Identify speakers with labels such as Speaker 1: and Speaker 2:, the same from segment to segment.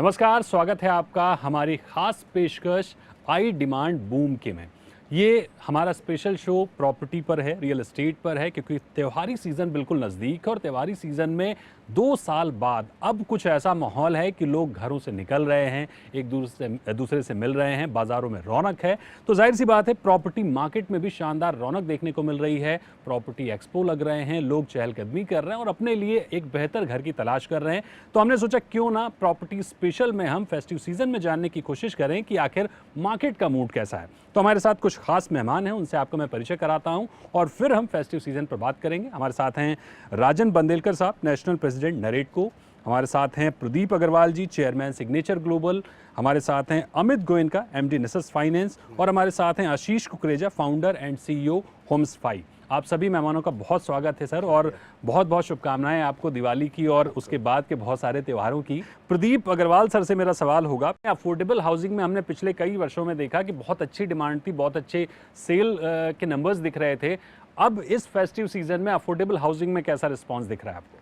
Speaker 1: नमस्कार, स्वागत है आपका हमारी खास पेशकश आई डिमांड बूम के में। ये हमारा स्पेशल शो प्रॉपर्टी पर है, रियल एस्टेट पर है, क्योंकि त्योहारी सीज़न बिल्कुल नज़दीक है और त्योहारी सीज़न में 2 साल बाद अब कुछ ऐसा माहौल है कि लोग घरों से निकल रहे हैं, एक दूसरे से मिल रहे हैं, बाज़ारों में रौनक है। तो जाहिर सी बात है प्रॉपर्टी मार्केट में भी शानदार रौनक देखने को मिल रही है। प्रॉपर्टी एक्सपो लग रहे हैं, लोग चहलकदमी कर रहे हैं और अपने लिए एक बेहतर घर की तलाश कर रहे हैं। तो हमने सोचा क्यों ना प्रॉपर्टी स्पेशल में हम फेस्टिव सीज़न में जानने की कोशिश करें कि आखिर मार्केट का मूड कैसा है। तो हमारे साथ कुछ खास मेहमान हैं, उनसे आपको मैं परिचय कराता हूं और फिर हम फेस्टिव सीजन पर बात करेंगे। हमारे साथ हैं राजन बंदेलकर साहब, नेशनल प्रेसिडेंट नरेटको। हमारे साथ हैं प्रदीप अग्रवाल जी, चेयरमैन सिग्नेचर ग्लोबल। हमारे साथ हैं अमित गोयनका, एमडी निसस फाइनेंस। और हमारे साथ हैं आशीष कुकरेजा, फाउंडर एंड सीईओ होम्सफाई। आप सभी मेहमानों का बहुत स्वागत है सर, और बहुत बहुत शुभकामनाएं आपको दिवाली की और उसके बाद के बहुत सारे त्योहारों की। प्रदीप अग्रवाल सर से मेरा सवाल होगा, अफोर्डेबल हाउसिंग में हमने पिछले कई वर्षों में देखा कि बहुत अच्छी डिमांड थी, बहुत अच्छे सेल के नंबर्स दिख रहे थे। अब इस फेस्टिव सीजन में अफोर्डेबल हाउसिंग में कैसा रिस्पॉन्स दिख रहा है आपको?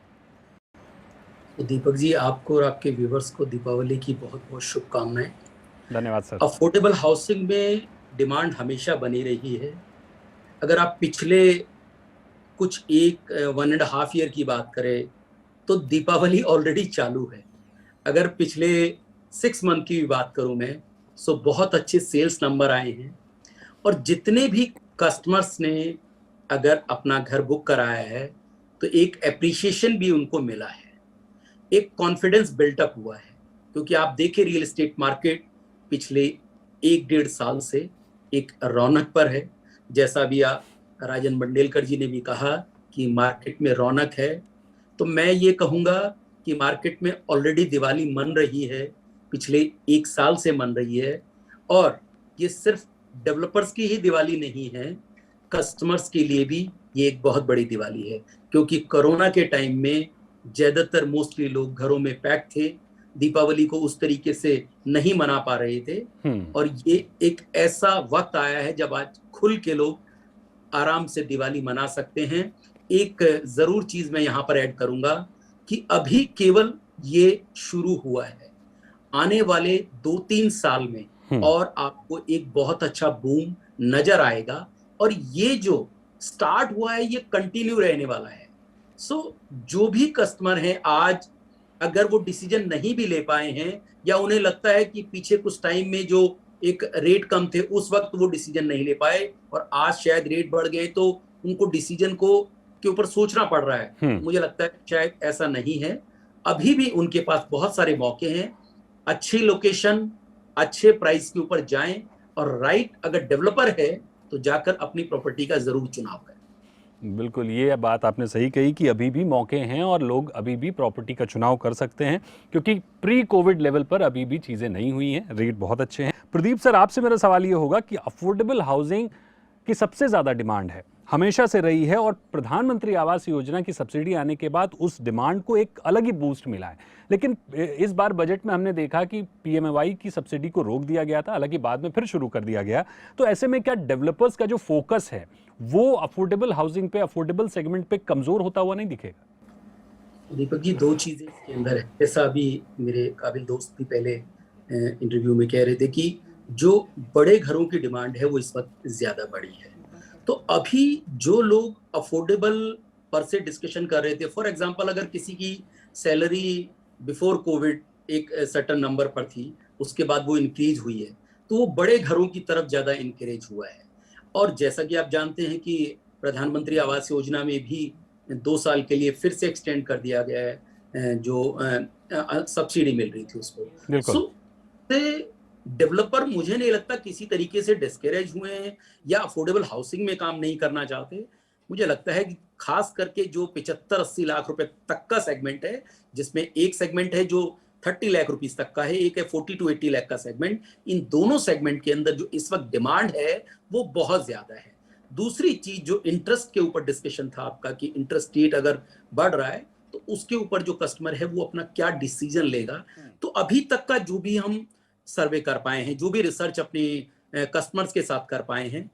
Speaker 2: तो दीपक जी, आपको और आपके व्यूवर्स को दीपावली की बहुत बहुत शुभकामनाएं।
Speaker 1: धन्यवाद सर।
Speaker 2: अफोर्डेबल हाउसिंग में डिमांड हमेशा बनी रही है। अगर आप पिछले कुछ 1.5 ईयर की बात करें तो दीपावली ऑलरेडी चालू है। अगर पिछले 6 मंथ की भी बात करूं मैं, सो बहुत अच्छे सेल्स नंबर आए हैं और जितने भी कस्टमर्स ने अगर अपना घर बुक कराया है तो एक एप्रिशिएशन भी उनको मिला है, एक कॉन्फिडेंस बिल्टअप हुआ है। क्योंकि आप देखें रियल एस्टेट मार्केट पिछले 1-1.5 साल से एक रौनक पर है। जैसा भी राजन बंडेलकर जी ने भी कहा कि मार्केट में रौनक है, तो मैं ये कहूँगा कि मार्केट में ऑलरेडी दिवाली मन रही है, पिछले 1 साल से मन रही है। और ये सिर्फ डेवलपर्स की ही दिवाली नहीं है, कस्टमर्स के लिए भी ये एक बहुत बड़ी दिवाली है। क्योंकि कोरोना के टाइम में ज्यादातर मोस्टली लोग घरों में पैक थे, दीपावली को उस तरीके से नहीं मना पा रहे थे। और ये एक ऐसा वक्त आया है जब आज खुल के लोग आराम से दिवाली मना सकते हैं। एक जरूर चीज मैं यहाँ पर ऐड करूंगा कि अभी केवल ये शुरू हुआ है, आने वाले 2-3 साल में और आपको एक बहुत अच्छा बूम नजर आएगा। और ये जो स्टार्ट हुआ है ये कंटिन्यू रहने वाला है। जो भी कस्टमर हैं आज, अगर वो डिसीजन नहीं भी ले पाए हैं या उन्हें लगता है कि पीछे कुछ टाइम में जो एक रेट कम थे उस वक्त वो डिसीजन नहीं ले पाए और आज शायद रेट बढ़ गए तो उनको डिसीजन को के ऊपर सोचना पड़ रहा है, मुझे लगता है शायद ऐसा नहीं है। अभी भी उनके पास बहुत सारे मौके हैं। अच्छी लोकेशन, अच्छे प्राइस के ऊपर जाएं और राइट अगर डेवलपर है तो जाकर अपनी प्रॉपर्टी का जरूर चुनाव करें।
Speaker 1: बिल्कुल, ये बात आपने सही कही कि अभी भी मौके हैं और लोग अभी भी प्रॉपर्टी का चुनाव कर सकते हैं, क्योंकि प्री कोविड लेवल पर अभी भी चीज़ें नहीं हुई हैं, रेट बहुत अच्छे हैं। प्रदीप सर, आपसे मेरा सवाल ये होगा कि अफोर्डेबल हाउसिंग की सबसे ज़्यादा डिमांड है, हमेशा से रही है, और प्रधानमंत्री आवास योजना की सब्सिडी आने के बाद उस डिमांड को एक अलग ही बूस्ट मिला है। लेकिन इस बार बजट में हमने देखा कि पीएमएवाई की सब्सिडी को रोक दिया गया था, हालांकि बाद में फिर शुरू कर दिया गया। तो ऐसे में क्या डेवलपर्स का जो फोकस है वो अफोर्डेबल हाउसिंग पे, अफोर्डेबल सेगमेंट पे कमजोर होता हुआ नहीं दिखेगा?
Speaker 2: दीपक जी, दो चीजें इसके अंदर है। जैसा अभी मेरे काबिल दोस्त भी पहले इंटरव्यू में कह रहे थे कि जो बड़े घरों की डिमांड है वो इस वक्त ज्यादा बड़ी है। तो अभी जो लोग अफोर्डेबल पर से डिस्कशन कर रहे थे, फॉर एग्जांपल अगर किसी की सैलरी बिफोर कोविड एक सर्टेन नंबर पर थी, उसके बाद वो इंक्रीज हुई है, तो वो बड़े घरों की तरफ ज्यादा इंकरेज हुआ है। और जैसा कि आप जानते हैं कि प्रधानमंत्री आवास योजना में भी 2 साल के लिए फिर से एक्सटेंड कर दिया गया है जो सब्सिडी मिल रही थी उसको।
Speaker 1: बिल्कुल।
Speaker 2: सो डेवलपर मुझे नहीं लगता किसी तरीके से डिस्करेज हुए हैं या अफोर्डेबल हाउसिंग में काम नहीं करना चाहते। मुझे लगता है कि खास करके जो 75-80 लाख रुपए तक का सेगमेंट है, जिसमें एक सेगमेंट है जो 30 लाख रुपीस तक का है, एक है 40-80 लाख का सेगमेंट। इन दोनों सेगमेंट के अंदर जो इस वक्त डिमांड है वो बहुत ज्यादा है। दूसरी चीज जो इंटरेस्ट के ऊपर डिस्कशन था आपका कि इंटरेस्ट रेट अगर बढ़ रहा है तो उसके ऊपर जो कस्टमर है वो अपना क्या डिसीजन लेगा। तो अभी तक का जो भी हम सर्वे कर पाए हैं, जो भी रिसर्च अपने कस्टमर्स के साथ कर पाए हैं,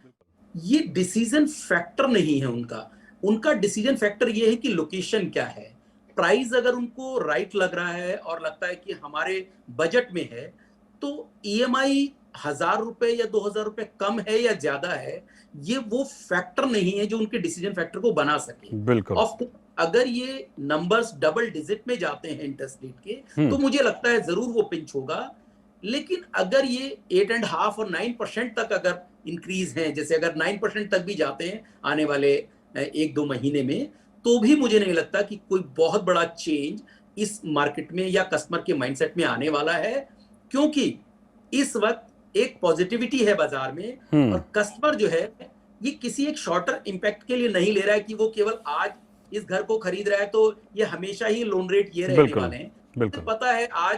Speaker 2: ये डिसीजन फैक्टर नहीं है उनका। उनका डिसीजन फैक्टर ये है कि लोकेशन क्या है, प्राइस अगर उनको राइट लग रहा है और लगता है कि हमारे बजट में है, तो ईएमआई 1000 रुपए या 2000 रुपए कम है या ज्यादा है, ये वो फैक्टर नहीं है जो उनके डिसीजन फैक्टर को बना सके।
Speaker 1: बिल्कुल।
Speaker 2: ऑफ अगर ये नंबर्स डबल डिजिट में जाते हैं इंटरेस्ट रेट के, तो मुझे लगता है जरूर वो पिंच होगा। लेकिन अगर ये 8.5 और 9% तक अगर इंक्रीज है, जैसे अगर 9% तक भी जाते हैं आने वाले 1-2 महीने में, तो भी मुझे नहीं लगता कि कोई बहुत बड़ा चेंज इस मार्केट में या कस्टमर के माइंडसेट में आने वाला है, क्योंकि इस वक्त एक पॉजिटिविटी है बाजार में और कस्टमर जो है ये किसी एक शॉर्टर इंपैक्ट के लिए नहीं ले रहा है कि वो केवल आज इस घर को खरीद रहा है तो ये हमेशा ही लोन रेट ये रहने वाले हैं। तो पता है आज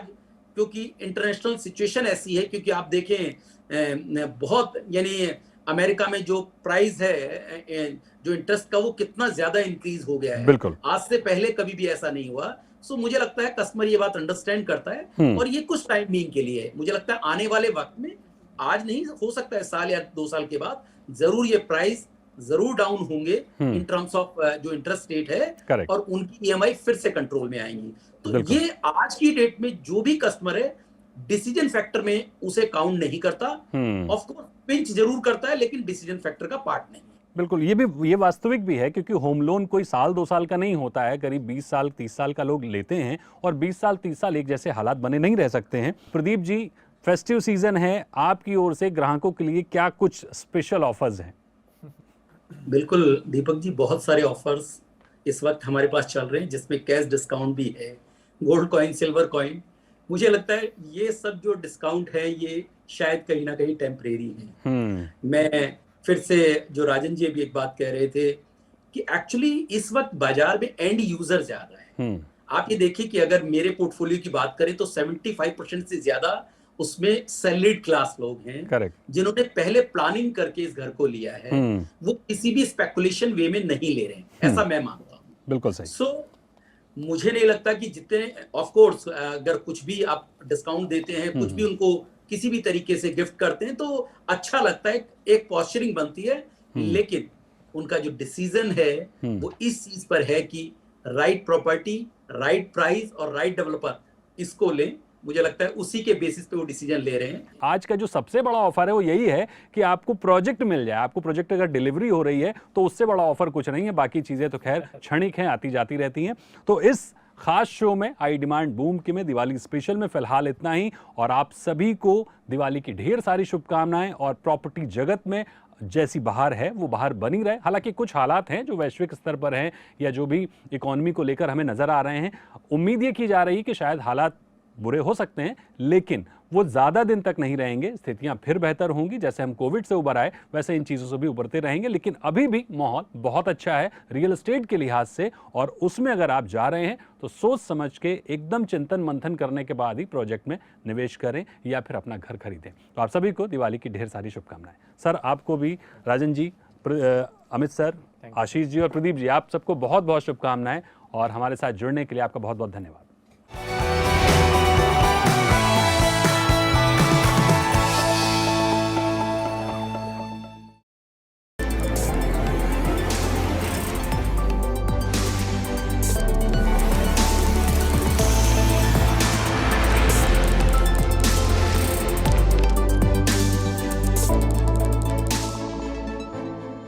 Speaker 2: क्योंकि इंटरनेशनल सिचुएशन ऐसी है, क्योंकि आप देखें बहुत यानी अमेरिका में जो प्राइस है जो इंटरेस्ट का वो कितना ज्यादा इंक्रीज हो गया है, आज से पहले कभी भी ऐसा नहीं हुआ। सो मुझे लगता है कस्टमर ये बात अंडरस्टैंड करता है और ये कुछ टाइम बीइंग के लिए है। मुझे लगता है आने वाले वक्त में, आज नहीं हो सकता है साल या 2 साल के बाद, जरूर ये प्राइस जरूर डाउन होंगे इन टर्म्स ऑफ जो इंटरेस्ट रेट है और उनकी ईएमआई फिर से कंट्रोल में आएंगी। तो ये आज की डेट में जो भी कस्टमर है डिसीजन फैक्टर में उसे काउंट नहीं करता, ऑफ कोर्स पिंच जरूर करता है लेकिन डिसीजन फैक्टर का पार्ट नहीं।
Speaker 1: बिल्कुल, ये वास्तविक भी है, क्योंकि होम लोन कोई साल 2 साल का नहीं होता है, करीब 20 साल 30 साल का लोग लेते हैं और 20 साल 30 साल एक जैसे हालात बने नहीं रह सकते हैं। प्रदीप जी, फेस्टिव सीजन है, आपकी ओर से ग्राहकों के लिए क्या कुछ स्पेशल ऑफर्स हैं?
Speaker 2: बिल्कुल दीपक जी, बहुत सारे ऑफर्स इस वक्त हमारे पास चल रहे हैं, जिसमें कैश डिस्काउंट भी है, गोल्ड कॉइन, सिल्वर कॉइन। मुझे लगता है ये सब जो डिस्काउंट है ये शायद कहीं ना कहीं टेम्परेरी है। मैं फिर से जो राजन जी अभी एक बात कह रहे थे कि एक्चुअली इस वक्त बाजार में एंड यूजर ज्यादा है। आप ये देखिए कि अगर मेरे पोर्टफोलियो की बात करें तो 75% से ज्यादा उसमें सैलरीड क्लास लोग हैं, जिन्होंने पहले प्लानिंग करके इस घर को लिया है। वो किसी भी स्पेकुलेशन वे में नहीं ले रहे हैं, ऐसा मैं मानता हूँ।
Speaker 1: बिल्कुल सही।
Speaker 2: सो मुझे नहीं लगता कि जितने, ऑफ कोर्स अगर कुछ भी आप डिस्काउंट देते हैं, कुछ भी उनको किसी भी तरीके से गिफ्ट करते हैं तो अच्छा लगता है, एक पॉस्चरिंग बनती है। लेकिन उनका जो डिसीजन है वो इस चीज पर है कि राइट प्रॉपर्टी, राइट प्राइस और राइट डेवलपर इसको लें। मुझे लगता है उसी के बेसिस पे वो डिसीजन ले रहे हैं।
Speaker 1: आज का जो सबसे बड़ा ऑफर है वो यही है कि आपको प्रोजेक्ट मिल जाए। आपको प्रोजेक्ट अगर डिलीवरी हो रही है तो उससे बड़ा ऑफर कुछ नहीं है। बाकी चीजें तो खैर क्षणिक हैं, आती जाती रहती हैं। तो इस खास शो में आई डिमांड बूम के में दिवाली स्पेशल में फिलहाल इतना ही, और आप सभी को दिवाली की ढेर सारी शुभकामनाएं। और प्रॉपर्टी जगत में जैसी बहार है वो बहार बनी रहे। हालांकि कुछ हालात हैं जो वैश्विक स्तर पर हैं या जो भी इकोनॉमी को लेकर हमें नजर आ रहे हैं, उम्मीद ये की जा रही कि शायद हालात बुरे हो सकते हैं लेकिन वो ज़्यादा दिन तक नहीं रहेंगे। स्थितियां फिर बेहतर होंगी। जैसे हम कोविड से उबर आए वैसे इन चीज़ों से भी उबरते रहेंगे। लेकिन अभी भी माहौल बहुत अच्छा है रियल एस्टेट के लिहाज से, और उसमें अगर आप जा रहे हैं तो सोच समझ के एकदम चिंतन मंथन करने के बाद ही प्रोजेक्ट में निवेश करें या फिर अपना घर खरीदें। तो आप सभी को दिवाली की ढेर सारी शुभकामनाएं। सर आपको भी, राजन जी, अमित सर, आशीष जी और प्रदीप जी, आप सबको बहुत बहुत शुभकामनाएं और हमारे साथ जुड़ने के लिए आपका बहुत बहुत धन्यवाद।